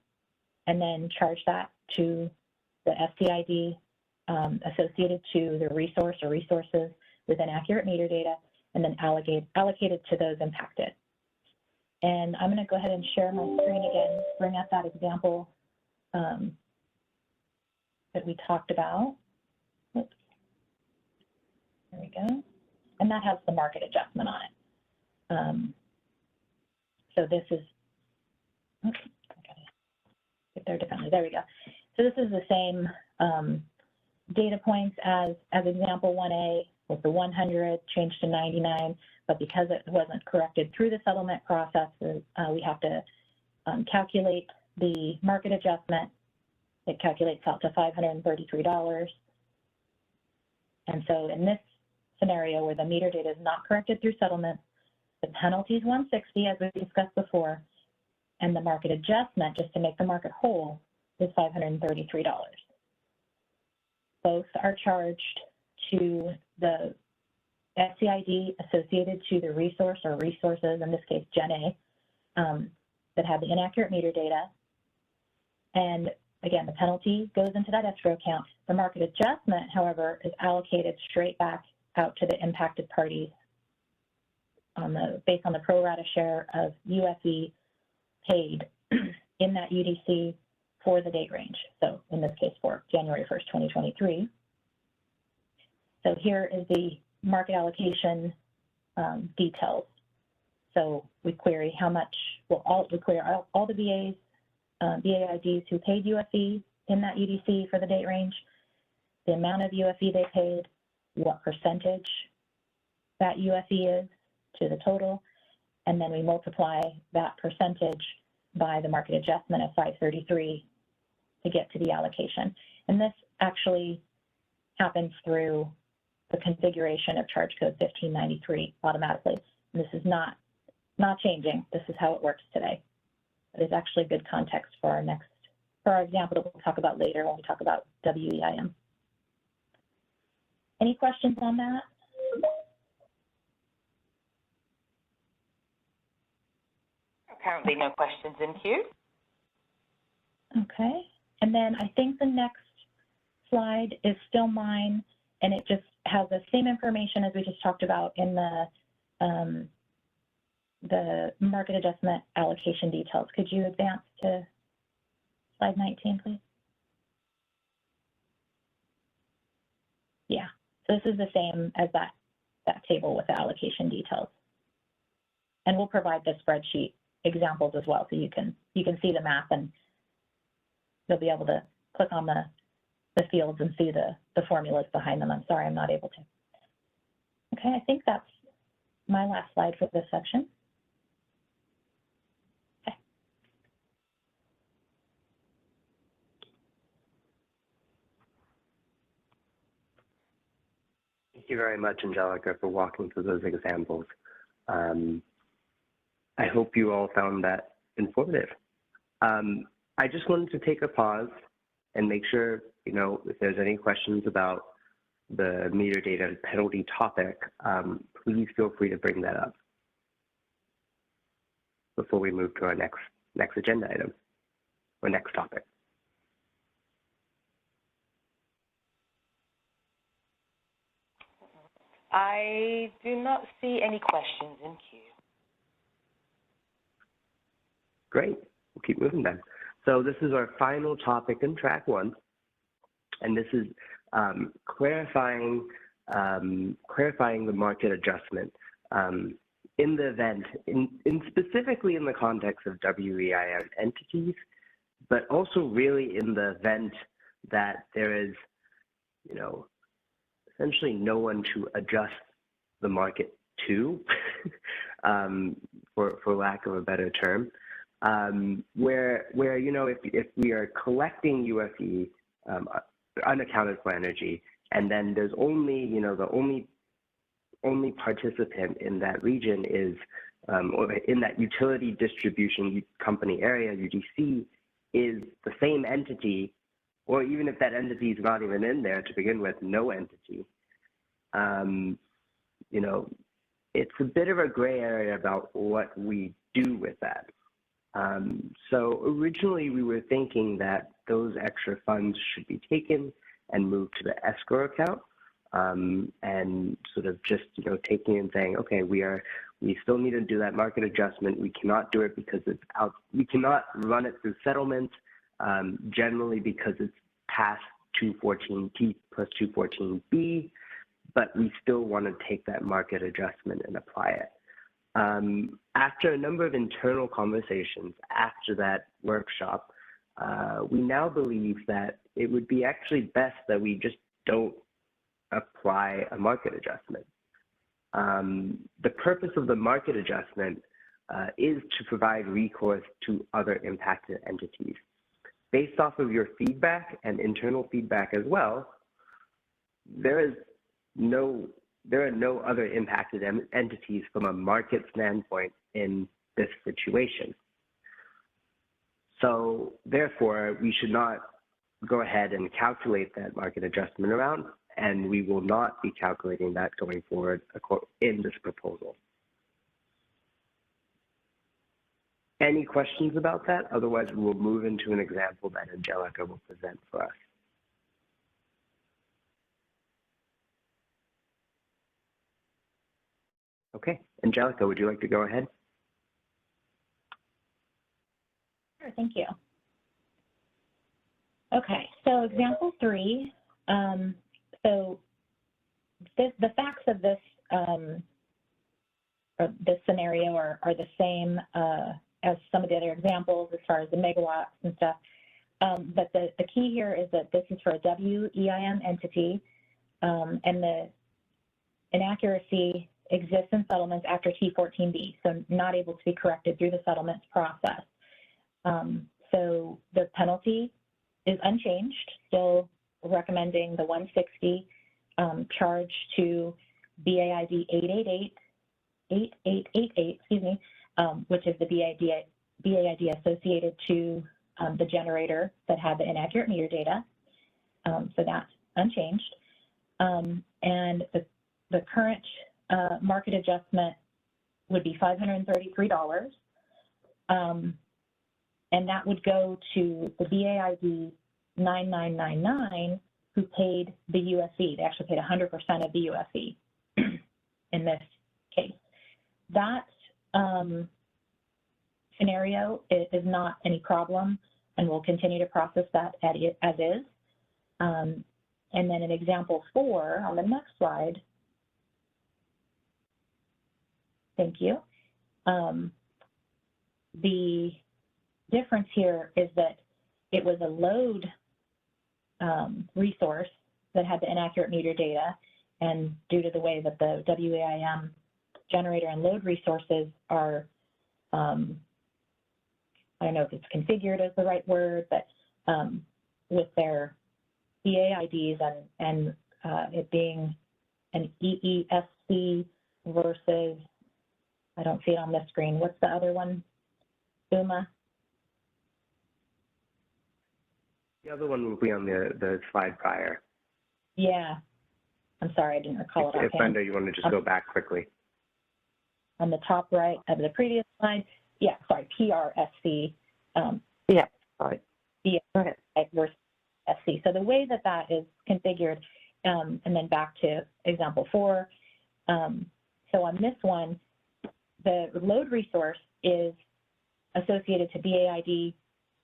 and then charge that to the STID associated to the resource or resources with inaccurate meter data, and then allocated to those impacted. And I'm going to go ahead and share my screen again, bring up that example that we talked about. Oops. There we go. And that has the market adjustment on it. So this is, oops, I gotta get there differently. There we go. So this is the same data points as example 1A with the 100 changed to 99, but because it wasn't corrected through the settlement process, we have to calculate the market adjustment. It calculates out to $533. And so in this scenario where the meter data is not corrected through settlement, the penalty is $160, as we discussed before, and the market adjustment, just to make the market whole, is $533. Both are charged to the SCID associated to the resource or resources, in this case, Gen A, that have the inaccurate meter data. And again, the penalty goes into that escrow account. The market adjustment, however, is allocated straight back out to the impacted parties based on the pro rata share of UFE paid in that UDC for the date range. So in this case, for January 1st, 2023. So here is the market allocation details. So we query how much, well, we query all the VAs, VAIDs who paid UFE in that UDC for the date range, the amount of UFE they paid, what percentage that UFE is to the total, and then we multiply that percentage by the market adjustment of 533 to get to the allocation. And this actually happens through the configuration of charge code 1593 automatically. And this is not changing. This is how it works today. It is actually good context for our example that we'll talk about later when we talk about WEIM. Any questions on that? Currently no questions in queue. Okay, and then I think the next slide is still mine, and it just has the same information as we just talked about in the market adjustment allocation details. Could you advance to slide 19, please? Yeah, so this is the same as that table with the allocation details. And we'll provide the spreadsheet examples as well, so you can see the math, and you'll be able to click on the fields and see the formulas behind them. I'm sorry, I'm not able to. Okay, I think that's my last slide for this section. Okay. Thank you very much, Angelica, for walking through those examples. I hope you all found that informative. I just wanted to take a pause and make sure, if there's any questions about the meter data penalty topic, please feel free to bring that up before we move to our next agenda item or next topic. I do not see any questions in queue. Great, we'll keep moving then. So this is our final topic in track 1, and this is clarifying the market adjustment in the event, specifically in the context of WEIM entities, but also really in the event that there is, essentially no one to adjust the market to, for lack of a better term. Where if we are collecting UFE unaccounted for energy, and then there's only the only participant in that region is or in that utility distribution company area, UDC, is the same entity, or even if that entity is not even in there to begin with, no entity. It's a bit of a gray area about what we do with that. So originally we were thinking that those extra funds should be taken and moved to the escrow account, and sort of just taking and saying, okay, we still need to do that market adjustment. We cannot do it because it's out. We cannot run it through settlement, generally because it's past 214T plus 214B, but we still want to take that market adjustment and apply it. After a number of internal conversations after that workshop, we now believe that it would be actually best that we just don't apply a market adjustment. The purpose of the market adjustment is to provide recourse to other impacted entities. Based off of your feedback and internal feedback as well, there are no other impacted entities from a market standpoint in this situation. So therefore, we should not go ahead and calculate that market adjustment amount, and we will not be calculating that going forward in this proposal. Any questions about that? Otherwise, we will move into an example that Angelica will present for us. Okay, Angelica, would you like to go ahead? Sure, thank you. Okay, so example 3. So the facts of this or this scenario are the same as some of the other examples as far as the megawatts and stuff. But the key here is that this is for a WEIM entity, and the inaccuracy exists in settlements after T14B, so not able to be corrected through the settlements process. So the penalty is unchanged, still recommending the 160 charge to BAID 8888, excuse me, which is the BAID associated to the generator that had the inaccurate meter data. So that's unchanged. And the current market adjustment would be $533. And that would go to the BAID 9999, who paid the USE. They actually paid 100% of the USE in this case. That scenario is not any problem, and we'll continue to process that as is. And then in example 4 on the next slide, thank you. The difference here is that it was a load resource that had the inaccurate meter data, and due to the way that the WEIM generator and load resources are, I don't know if it's configured as the right word, but with their BAIDs and it being an EESC versus, I don't see it on the screen. What's the other one, Uma? The other one will be on the slide prior. Yeah. I'm sorry, I didn't recall it offhand. If Brenda, you want to just go back quickly. On the top right of the previous slide, yeah, sorry, PRSC. Yeah, sorry. Yeah, versus SC. So the way that that is configured, and then back to example 4. So on this one, the load resource is associated to BAID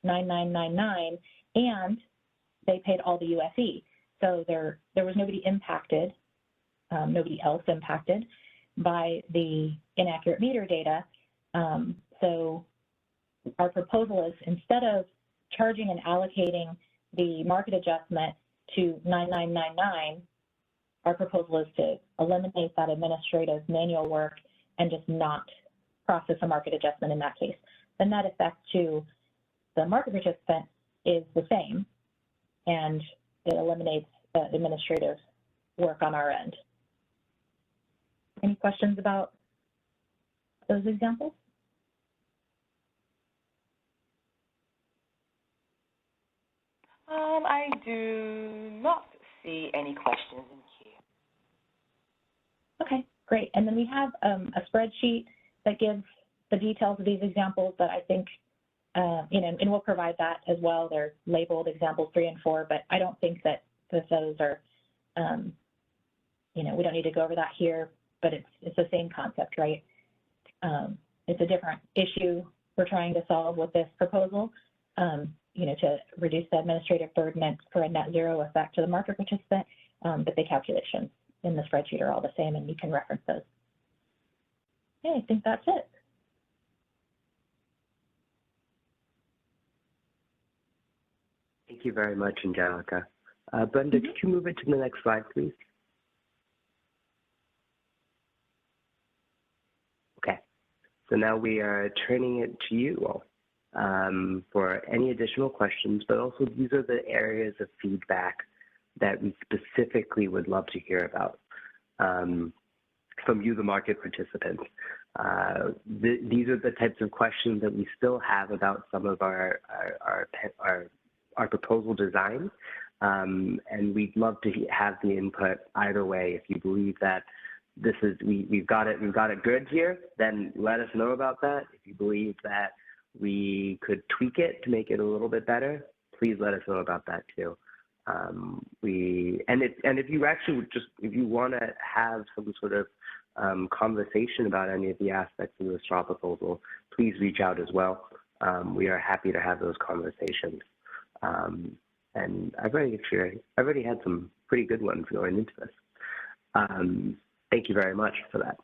9999, and they paid all the USE. So there was nobody impacted, nobody else impacted by the inaccurate meter data. So our proposal is, instead of charging and allocating the market adjustment to 9999, our proposal is to eliminate that administrative manual work and just not process a market adjustment in that case. The net effect to the market participant is the same, and it eliminates the administrative work on our end. Any questions about those examples? I do not see any questions in queue. Okay, great. And then we have a spreadsheet that gives the details of these examples that I think, you know, and we'll provide that as well. They're labeled examples 3 and 4, but I don't think that those are, you know, we don't need to go over that here, but it's the same concept, right? It's a different issue we're trying to solve with this proposal, you know, to reduce the administrative burden for a net zero effect to the market participant, but the calculations in the spreadsheet are all the same, and you can reference those. Okay, I think that's it. Thank you very much, Angelica. Brenda, could you move it to the next slide, please? Okay, so now we are turning it to you all for any additional questions, but also these are the areas of feedback that we specifically would love to hear about from you, the market participants. These are the types of questions that we still have about some of our proposal design. And we'd love to have the input either way. If you believe that this is, we've got it good here, then let us know about that. If you believe that we could tweak it to make it a little bit better, please let us know about that too. If you actually if you want to have some sort of conversation about any of the aspects of the straw proposal, please reach out as well. We are happy to have those conversations. And I've already had some pretty good ones going into this. Thank you very much for that.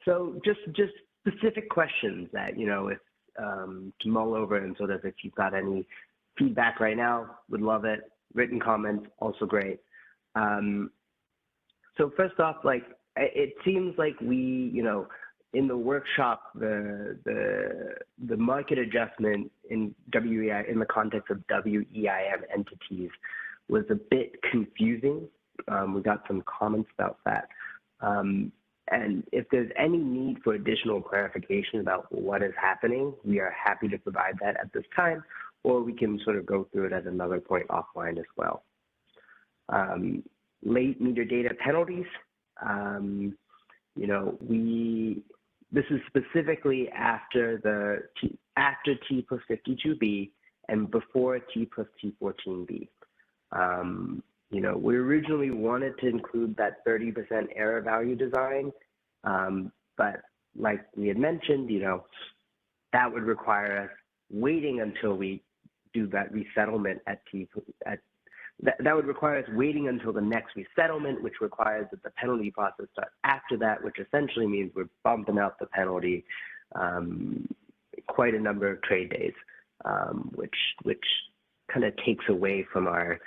So just specific questions that, you know, if to mull over, and sort of if you've got any feedback right now, would love it. Written comments, also great. So first off, like, it seems like we, you know, in the workshop, the market adjustment in WEI in the context of WEIM entities was a bit confusing. We got some comments about that. And if there's any need for additional clarification about what is happening, we are happy to provide that at this time, or we can sort of go through it at another point offline as well. Late meter data penalties. You know, this is specifically after T plus 52B and before T plus T14B. You know, we originally wanted to include that 30% error value design, but like we had mentioned, you know, that would require us waiting until we do that resettlement that would require us waiting until the next resettlement, which requires that the penalty process starts after that, which essentially means we're bumping up the penalty quite a number of trade days, which kind of takes away from our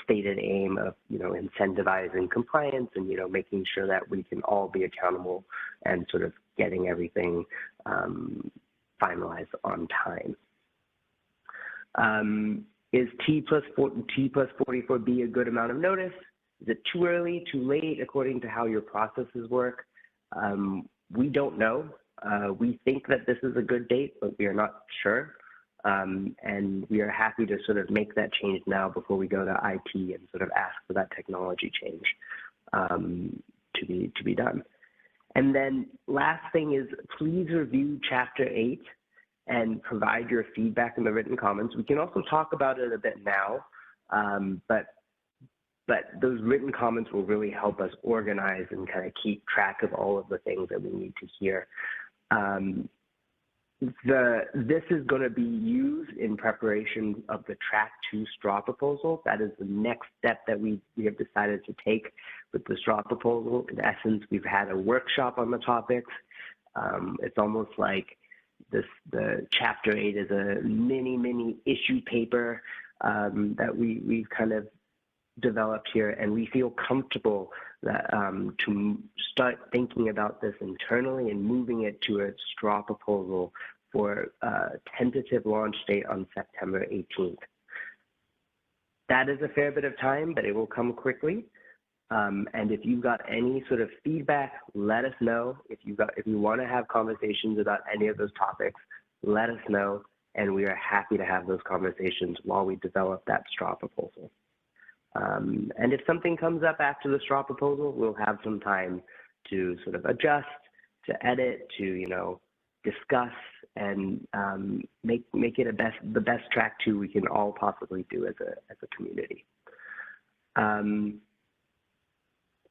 stated aim of, you know, incentivizing compliance and, you know, making sure that we can all be accountable and sort of getting everything finalized on time. Is T plus 44B a good amount of notice? Is it too early, too late, according to how your processes work? We don't know. We think that this is a good date, but we are not sure. And we are happy to sort of make that change now before we go to IT and sort of ask for that technology change to be done. And then last thing is, please review Chapter 8 and provide your feedback in the written comments. We can also talk about it a bit now, but those written comments will really help us organize and kind of keep track of all of the things that we need to hear. This is going to be used in preparation of the Track 2 straw proposal. That is the next step that we have decided to take with the straw proposal. In essence, we've had a workshop on the topics. It's almost like the Chapter 8 is a mini issue paper that we've kind of developed here, and we feel comfortable that to start thinking about this internally and moving it to a straw proposal for a tentative launch date on September 18th. That is a fair bit of time, but it will come quickly. And if you've got any sort of feedback, let us know. If you want to have conversations about any of those topics, let us know, and we are happy to have those conversations while we develop that straw proposal. And if something comes up after the straw proposal, we'll have some time to sort of adjust, to edit, to, you know, discuss, and make it the best Track 2 we can all possibly do as a community.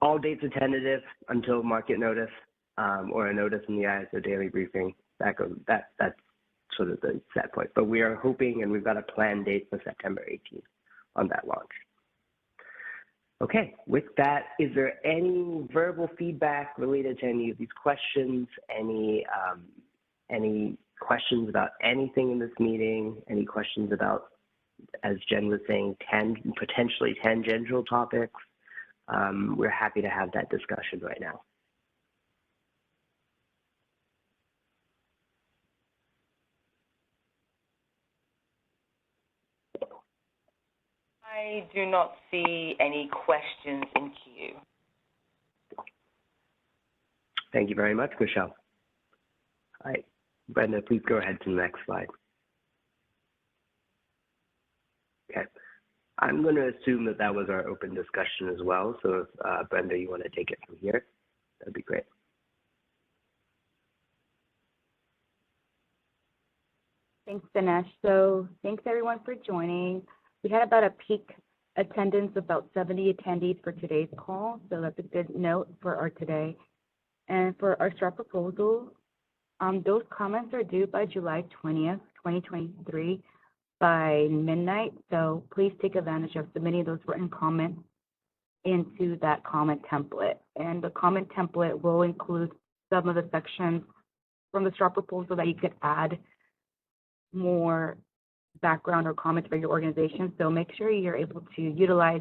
All dates are tentative until market notice or a notice in the ISO daily briefing. That's sort of the set point. But we are hoping, and we've got a planned date for September 18th on that launch. Okay, with that, is there any verbal feedback related to any of these questions? Any questions about anything in this meeting? Any questions about, as Jen was saying, potentially tangential topics? We're happy to have that discussion right now. I do not see any questions in queue. Thank you very much, Michelle. All right, Brenda, please go ahead to the next slide. Okay, I'm going to assume that that was our open discussion as well. So if Brenda, you want to take it from here, that'd be great. Thanks, Dinesh. So thanks everyone for joining. We had about a peak attendance of about 70 attendees for today's call. So that's a good note for our today. And for our STAR proposal, those comments are due by July 20th, 2023 by midnight. So please take advantage of submitting those written comments into that comment template. And the comment template will include some of the sections from the STAR proposal that you could add more background or comments for your organization. So make sure you're able to utilize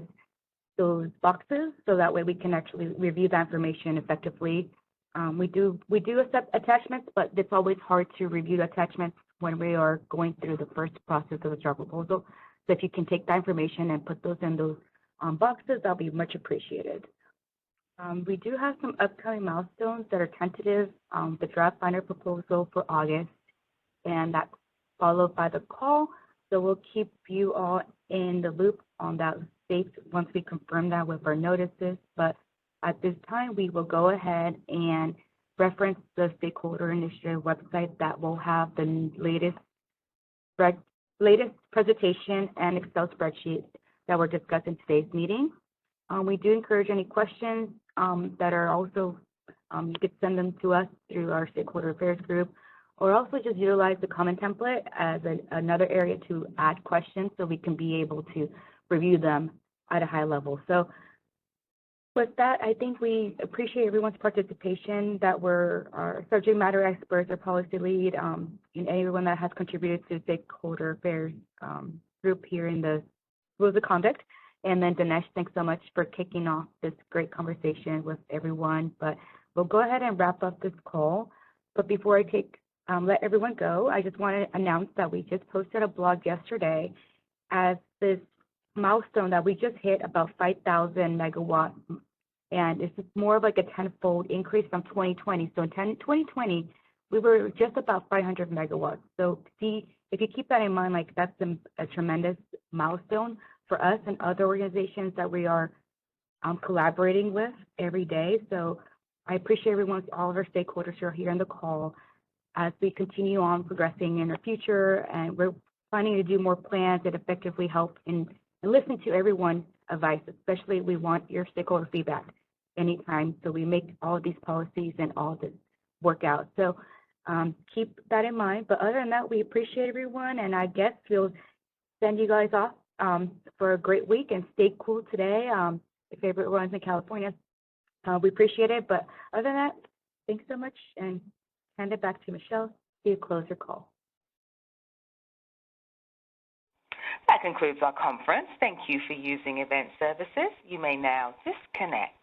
those boxes so that way we can actually review that information effectively. We do accept attachments, but it's always hard to review the attachments when we are going through the first process of the STAR proposal. So if you can take that information and put those in those boxes, that'll be much appreciated. We do have some upcoming milestones that are tentative. The draft binder proposal for August, and that's followed by the call. So we'll keep you all in the loop on that date once we confirm that with our notices. But at this time, we will go ahead and reference the stakeholder initiative website that will have the latest presentation and Excel spreadsheet that were discussed in today's meeting. We do encourage any questions that are also, you could send them to us through our stakeholder affairs group, or also just utilize the comment template as another area to add questions so we can be able to review them at a high level. So with that, I think we appreciate everyone's participation, that were our subject matter experts, our policy lead, and everyone that has contributed to stakeholder affairs group here in the Rules of Conduct. And then Dinesh, thanks so much for kicking off this great conversation with everyone. But we'll go ahead and wrap up this call. But before I let everyone go, I just want to announce that we just posted a blog yesterday as this milestone that we just hit about 5,000 megawatts, and it's more of like a tenfold increase from 2020. So in 2020, we were just about 500 megawatts. So see, if you keep that in mind, like that's a tremendous milestone for us and other organizations that we are collaborating with every day. So I appreciate all of our stakeholders who are here on the call as we continue on progressing in the future, and we're planning to do more plans that effectively help and listen to everyone's advice. Especially, we want your stakeholder feedback anytime, so we make all of these policies and all this work out. So keep that in mind. But other than that, we appreciate everyone, and I guess we'll send you guys off for a great week, and stay cool today. If everyone's in California, we appreciate it. But other than that, thanks so much, and hand it back to Michelle to close your call. That concludes our conference. Thank you for using event services. You may now disconnect.